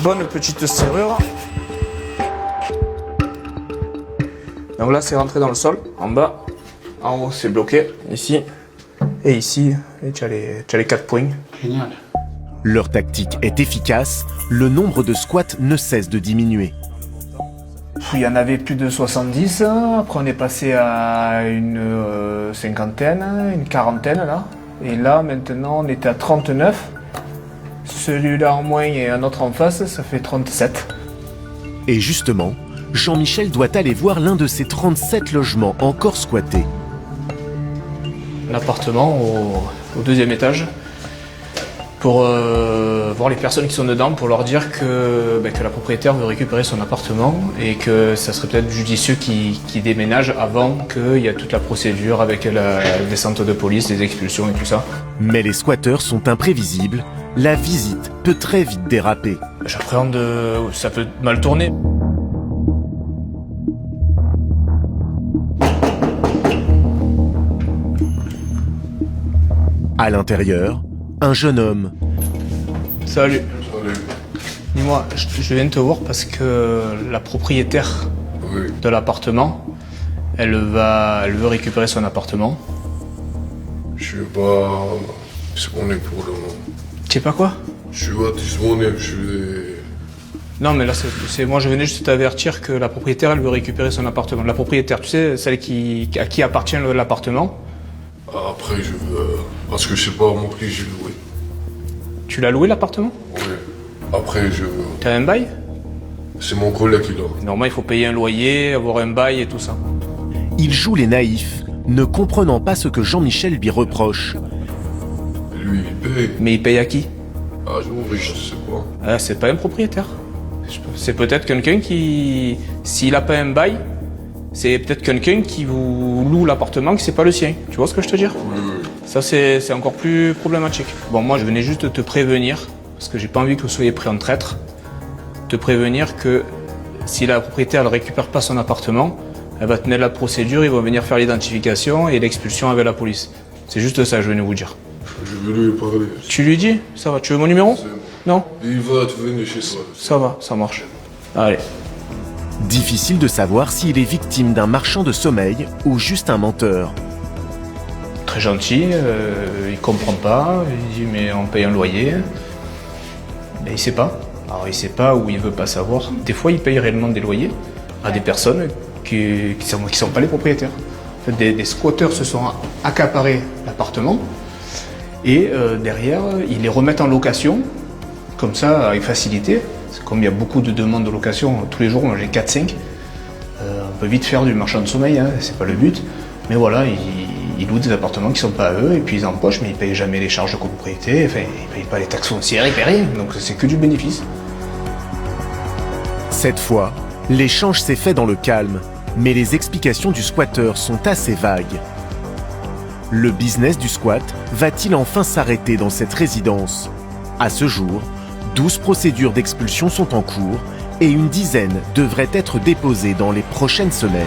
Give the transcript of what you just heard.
bonne petite serrure. Donc là, c'est rentré dans le sol, en bas. En haut, c'est bloqué, ici. Et ici, tu as les 4 points. Génial. Leur tactique est efficace, le nombre de squats ne cesse de diminuer. Il y en avait plus de 70, après on est passé à une cinquantaine, une quarantaine là. Et là, maintenant, on est à 39. Celui-là en moins et un autre en face, ça fait 37. Et justement, Jean-Michel doit aller voir l'un de ces 37 logements encore squattés. Un appartement au 2e étage pour voir les personnes qui sont dedans, pour leur dire que la propriétaire veut récupérer son appartement et que ça serait peut-être judicieux qu'ils déménagent avant qu'il y ait toute la procédure avec la descente de police, les expulsions et tout ça. Mais les squatteurs sont imprévisibles, la visite peut très vite déraper. J'appréhende ça peut mal tourner. À l'intérieur, un jeune homme. Salut. Salut. Dis-moi, je viens de te voir parce que la propriétaire de l'appartement, elle veut récupérer son appartement. Je suis pas disponible pour le moment. Tu sais pas quoi? Je suis pas disponible, je suis... Non mais là, moi je venais juste t'avertir que la propriétaire, elle veut récupérer son appartement. La propriétaire, tu sais, celle à qui appartient l'appartement. Après, je veux... Parce que c'est pas moi qui j'ai loué. Tu l'as loué l'appartement? Oui. Après, je... T'as un bail? C'est mon collègue qui l'a. Normalement, il faut payer un loyer, avoir un bail et tout ça. Il joue les naïfs, ne comprenant pas ce que Jean-Michel lui reproche. Lui, il paye. Mais il paye à qui? Ah, je sais pas. Ah, c'est pas un propriétaire. C'est peut-être quelqu'un qui... S'il a pas un bail, c'est peut-être quelqu'un qui vous loue l'appartement qui c'est pas le sien. Tu vois ce que je te dis? Ça, c'est encore plus problématique. Bon, moi, je venais juste te prévenir, parce que j'ai pas envie que vous soyez pris en traître, te prévenir que si la propriétaire ne récupère pas son appartement, elle va tenir la procédure, ils vont venir faire l'identification et l'expulsion avec la police. C'est juste ça que je venais vous dire. Je vais lui parler. Tu lui dis? Ça va, tu veux mon numéro? Non? Il va te venir chez toi. Ça va, ça marche. Allez. Difficile de savoir s'il est victime d'un marchand de sommeil ou juste un menteur. Très gentil, il comprend pas, il dit mais on paye un loyer. Mais il sait pas. Alors il sait pas ou il veut pas savoir. Des fois il paye réellement des loyers à des personnes qui sont pas les propriétaires. En fait, des squatteurs se sont accaparés l'appartement et derrière ils les remettent en location, comme ça avec facilité. Comme il y a beaucoup de demandes de location tous les jours, moi j'ai 4-5, on peut vite faire du marchand de sommeil, hein, c'est pas le but. Mais voilà, ils louent des appartements qui sont pas à eux et puis ils empochent, mais ils payent jamais les charges de copropriété, enfin ils payent pas les taxes foncières, ils payent rien, donc c'est que du bénéfice. Cette fois, l'échange s'est fait dans le calme, mais les explications du squatteur sont assez vagues. Le business du squat va-t-il enfin s'arrêter dans cette résidence? À ce jour, 12 procédures d'expulsion sont en cours et une dizaine devraient être déposées dans les prochaines semaines.